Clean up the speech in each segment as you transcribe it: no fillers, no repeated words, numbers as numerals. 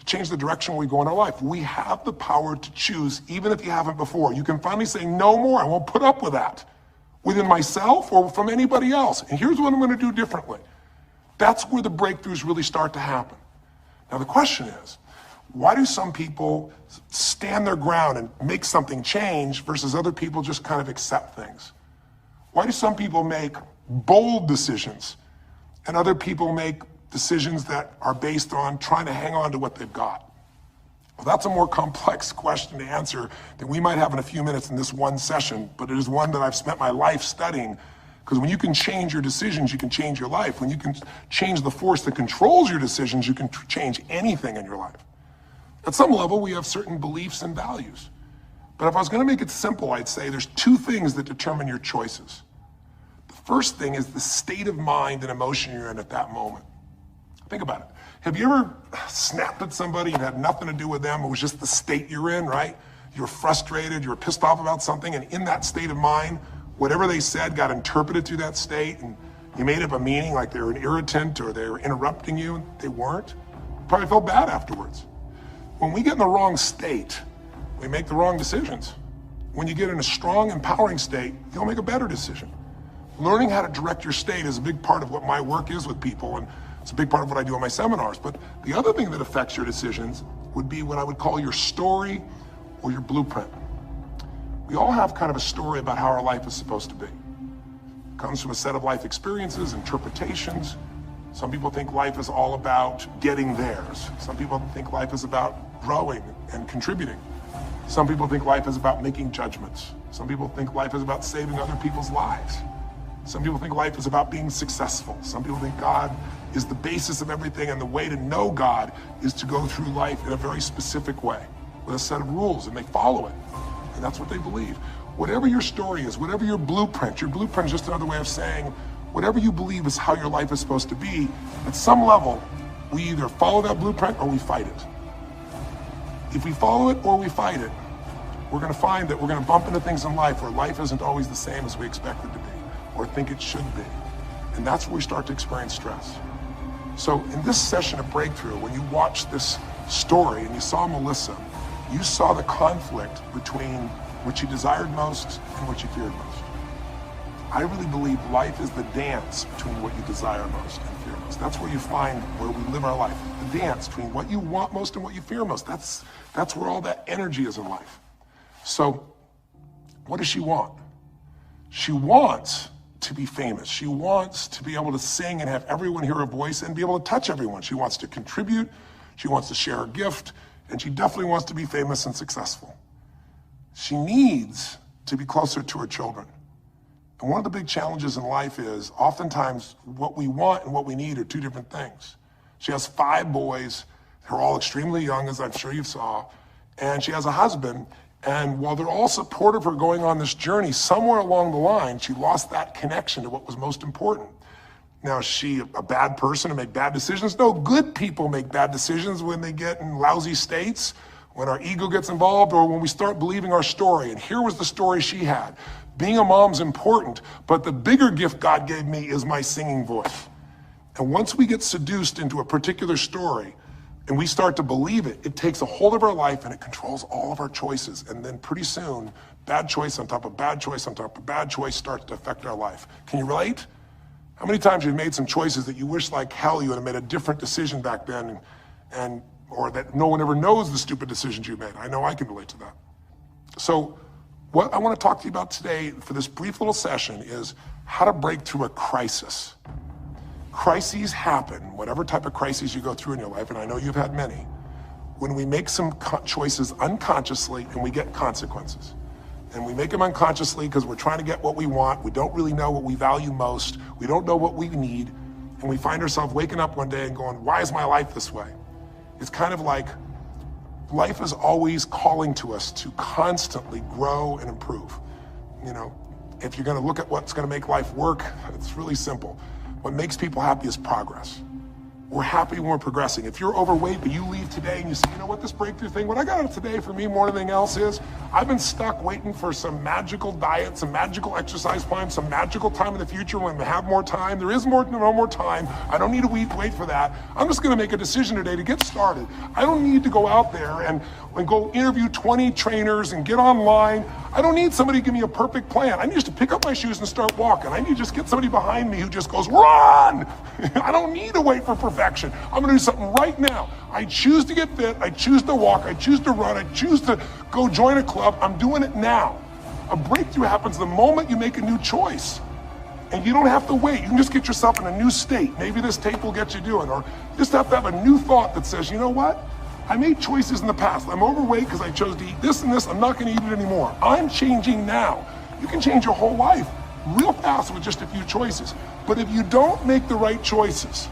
change the direction we go in our life. We have the power to choose, even if you haven't before. You can finally say, no more, I won't put up with that, within myself or from anybody else. And here's what I'm gonna do differently. That's where the breakthroughs really start to happen. Now the question is, why do some people stand their ground and make something change versus other people just kind of accept things? Why do some people make bold decisions and other people make decisions that are based on trying to hang on to what they've got? Well, that's a more complex question to answer than we might have in a few minutes in this one session, but it is one that I've spent my life studying, because when you can change your decisions, you can change your life. When you can change the force that controls your decisions, you can change anything in your life. At some level, we have certain beliefs and values. But if I was gonna make it simple, I'd say there's two things that determine your choices. The first thing is the state of mind and emotion you're in at that moment. Think about it. Have you ever snapped at somebody and had nothing to do with them? It was just the state you're in, right? You were frustrated, you were pissed off about something, and in that state of mind, whatever they said got interpreted through that state, and you made up a meaning like they were an irritant or they were interrupting you, and they weren't. You probably felt bad afterwards. When we get in the wrong state, we make the wrong decisions. When you get in a strong, empowering state, you'll make a better decision. Learning how to direct your state is a big part of what my work is with people, and it's a big part of what I do in my seminars. But the other thing that affects your decisions would be what I would call your story or your blueprint. We all have kind of a story about how our life is supposed to be. It comes from a set of life experiences, interpretations. Some people think life is all about getting theirs. Some people think life is about growing and contributing. Some people think life is about making judgments. Some people think life is about saving other people's lives. Some people think life is about being successful. Some people think God is the basis of everything, and the way to know God is to go through life in a very specific way with a set of rules, and they follow it. And that's what they believe. Whatever your story is, whatever your blueprint is just another way of saying, whatever you believe is how your life is supposed to be, at some level, we either follow that blueprint or we fight it. If we follow it or we fight it, we're gonna find that we're gonna bump into things in life where life isn't always the same as we expect it to be or think it should be. And that's where we start to experience stress. So in this session of Breakthrough, when you watched this story and you saw Melissa, you saw the conflict between what you desired most and what you feared most. I really believe life is the dance between what you desire most and fear most. That's where you find where we live our life. The dance between what you want most and what you fear most. That's where all that energy is in life. So what does she want? She wants to be famous. She wants to be able to sing and have everyone hear her voice and be able to touch everyone. She wants to contribute. She wants to share her gift. And she definitely wants to be famous and successful. She needs to be closer to her children. And one of the big challenges in life is oftentimes what we want and what we need are two different things. She has 5 boys. They're all extremely young, as I'm sure you saw. And she has a husband. And while they're all supportive of her going on this journey, somewhere along the line, she lost that connection to what was most important. Now, is she a bad person to make bad decisions? No, good people make bad decisions when they get in lousy states, when our ego gets involved, or when we start believing our story. And here was the story she had. Being a mom's important, but the bigger gift God gave me is my singing voice. And once we get seduced into a particular story, and we start to believe it, it takes a hold of our life and it controls all of our choices. And then pretty soon, bad choice on top of bad choice on top of bad choice starts to affect our life. Can you relate? How many times you've made some choices that you wish like hell you had made a different decision back then, or that no one ever knows the stupid decisions you made? I know I can relate to that. So what I want to talk to you about today for this brief little session is how to break through a crisis. Crises happen, whatever type of crises you go through in your life, and I know you've had many, when we make some choices unconsciously and we get consequences. And we make them unconsciously because we're trying to get what we want. We don't really know what we value most. We don't know what we need. And we find ourselves waking up one day and going, why is my life this way? It's kind of like life is always calling to us to constantly grow and improve. You know, if you're going to look at what's going to make life work, it's really simple. What makes people happy is progress. We're happy when we're progressing. If you're overweight, but you leave today and you say, you know what, this breakthrough thing, what I got out of today for me more than anything else is, I've been stuck waiting for some magical diet, some magical exercise plan, some magical time in the future when we have more time. There is no more time. I don't need to wait for that. I'm just gonna make a decision today to get started. I don't need to go out there and go interview 20 trainers and get online. I don't need somebody to give me a perfect plan. I need just to pick up my shoes and start walking. I need to just get somebody behind me who just goes, run! I don't need to wait for perfection. I'm gonna do something right now. I choose to get fit, I choose to walk, I choose to run, I choose to go join a club. I'm doing it now. A breakthrough happens the moment you make a new choice. And you don't have to wait. You can just get yourself in a new state. Maybe this tape will get you doing, or you just have to have a new thought that says, you know what? I made choices in the past. I'm overweight because I chose to eat this and this. I'm not gonna eat it anymore. I'm changing now. You can change your whole life real fast with just a few choices. But if you don't make the right choices,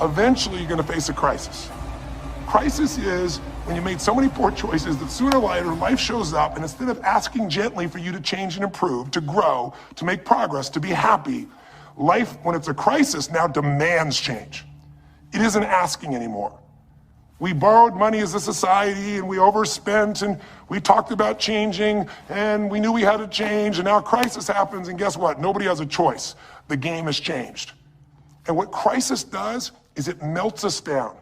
eventually you're gonna face a crisis. Crisis is when you made so many poor choices that sooner or later life shows up, and instead of asking gently for you to change and improve, to grow, to make progress, to be happy, life, when it's a crisis, now demands change. It isn't asking anymore. We borrowed money as a society and we overspent and we talked about changing and we knew we had to change, and now a crisis happens and guess what? Nobody has a choice. The game has changed. And what crisis does is it melts us down.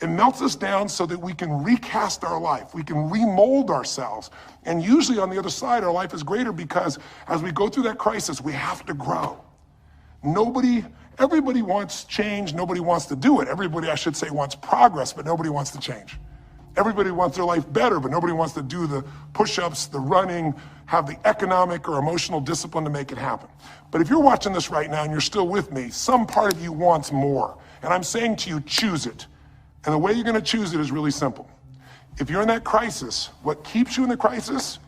It melts us down so that we can recast our life. We can remold ourselves. And usually on the other side, our life is greater because as we go through that crisis, we have to grow. Everybody wants change, nobody wants to do it. Everybody, I should say, wants progress, but nobody wants to change. Everybody wants their life better, but nobody wants to do the push-ups, the running, have the economic or emotional discipline to make it happen. But if you're watching this right now and you're still with me, some part of you wants more. And I'm saying to you, choose it. And the way you're gonna choose it is really simple. If you're in that crisis, what keeps you in the crisis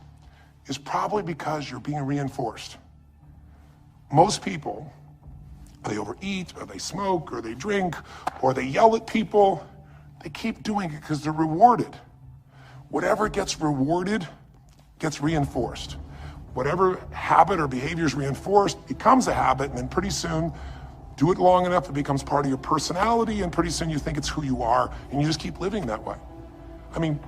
is probably because you're being reinforced. Most people, they overeat, or they smoke, or they drink, or they yell at people. They keep doing it because they're rewarded. Whatever gets rewarded gets reinforced. Whatever habit or behavior is reinforced becomes a habit, and then pretty soon, do it long enough, it becomes part of your personality, and pretty soon you think it's who you are, and you just keep living that way. I mean,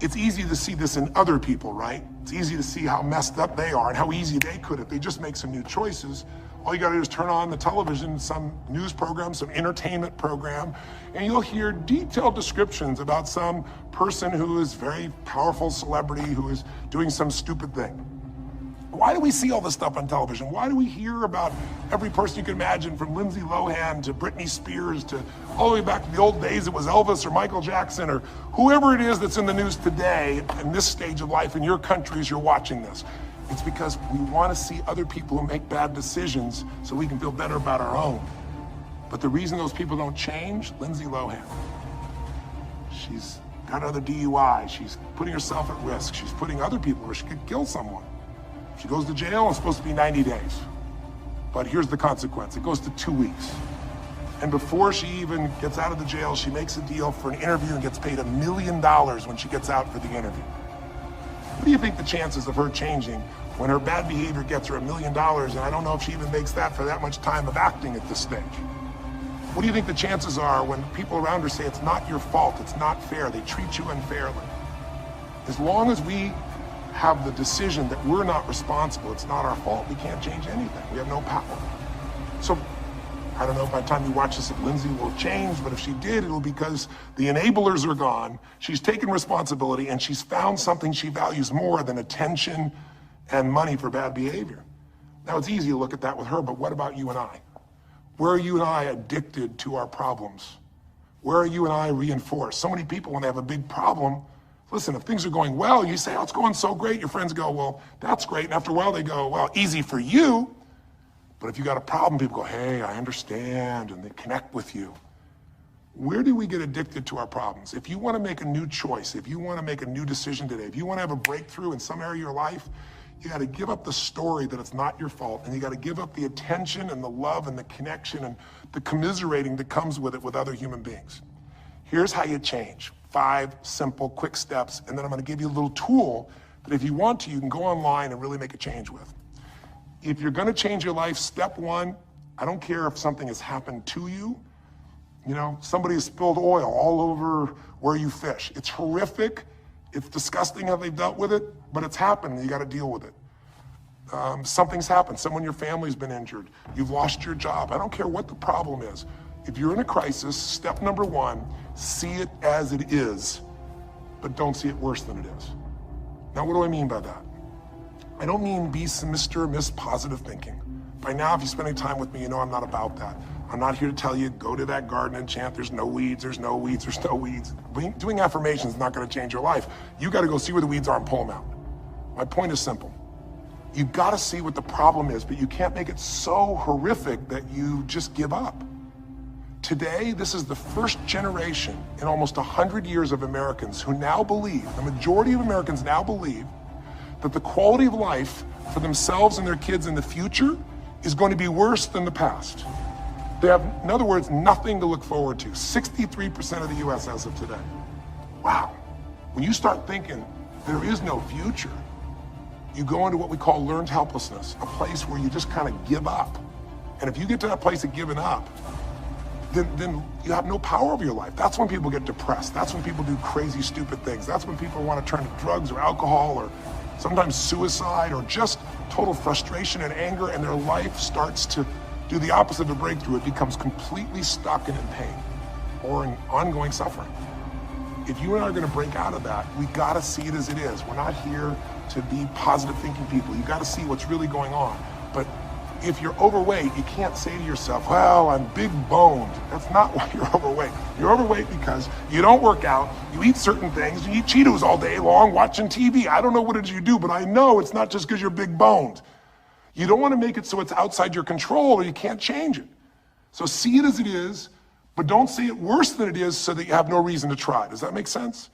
it's easy to see this in other people, right? It's easy to see how messed up they are and how easy they could if they just make some new choices. All you gotta do is turn on the television, some news program, some entertainment program, and you'll hear detailed descriptions about some person who is very powerful celebrity who is doing some stupid thing. Why do we see all this stuff on television? Why do we hear about every person you can imagine, from Lindsay Lohan to Britney Spears to all the way back to the old days, it was Elvis or Michael Jackson or whoever it is that's in the news today in this stage of life in your country as you're watching this? It's because we want to see other people who make bad decisions so we can feel better about our own. But the reason those people don't change, Lindsay Lohan, she's got another DUI, she's putting herself at risk, she's putting other people where she could kill someone. She goes to jail, it's supposed to be 90 days. But here's the consequence, it goes to 2 weeks. And before she even gets out of the jail, she makes a deal for an interview and gets paid $1 million when she gets out for the interview. What do you think the chances of her changing when her bad behavior gets her $1 million, and I don't know if she even makes that for that much time of acting at this stage? What do you think the chances are when people around her say it's not your fault, it's not fair, they treat you unfairly? As long as we have the decision that we're not responsible, it's not our fault, we can't change anything. We have no power. So I don't know by the time you watch this if Lindsay will change, but if she did, it'll be because the enablers are gone, she's taken responsibility, and she's found something she values more than attention and money for bad behavior. Now it's easy to look at that with her, but what about you and I? Where are you and I addicted to our problems? Where are you and I reinforced? So many people, when they have a big problem, listen, if things are going well, you say, oh, it's going so great. Your friends go, well, that's great. And after a while they go, well, easy for you. But if you got a problem, people go, hey, I understand, and they connect with you. Where do we get addicted to our problems? If you want to make a new choice, if you want to make a new decision today, if you want to have a breakthrough in some area of your life, you got to give up the story that it's not your fault, and you got to give up the attention and the love and the connection and the commiserating that comes with it with other human beings. Here's how you change. 5 simple, quick steps, and then I'm going to give you a little tool that if you want to, you can go online and really make a change with. If you're going to change your life, step 1, I don't care if something has happened to you, Somebody has spilled oil all over where you fish. It's horrific. It's disgusting how they've dealt with it, but it's happened. You got to deal with it. Something's happened. Someone in your family's been injured. You've lost your job. I don't care what the problem is. If you're in a crisis, step number one, see it as it is, but don't see it worse than it is. Now, what do I mean by that? I don't mean be Mr. or Miss Positive Thinking. By now, if you spend any time with me, you know I'm not about that. I'm not here to tell you, go to that garden and chant, there's no weeds, there's no weeds, there's no weeds. Doing affirmations is not going to change your life. You got to go see where the weeds are and pull them out. My point is simple. You got to see what the problem is, but you can't make it so horrific that you just give up. Today, this is the first generation in almost 100 years of Americans who now believe, the majority of Americans now believe, that the quality of life for themselves and their kids in the future is going to be worse than the past. They have, in other words, nothing to look forward to. 63% of the US as of today. Wow. When you start thinking there is no future, you go into what we call learned helplessness, a place where you just kind of give up. And if you get to that place of giving up, then you have no power over your life. That's when people get depressed. That's when people do crazy, stupid things. That's when people want to turn to drugs or alcohol or sometimes suicide or just total frustration and anger, and their life starts to do the opposite of a breakthrough. It becomes completely stuck and in pain or in ongoing suffering. If you and I are going to break out of that, we got to see it as it is. We're not here to be positive thinking people. You got to see what's really going on. But if you're overweight, you can't say to yourself, well, I'm big boned. That's not why you're overweight. You're overweight because you don't work out, you eat certain things, you eat Cheetos all day long, watching TV. I don't know what it is you do, but I know it's not just because you're big boned. You don't want to make it so it's outside your control or you can't change it. So see it as it is, but don't see it worse than it is so that you have no reason to try. Does that make sense?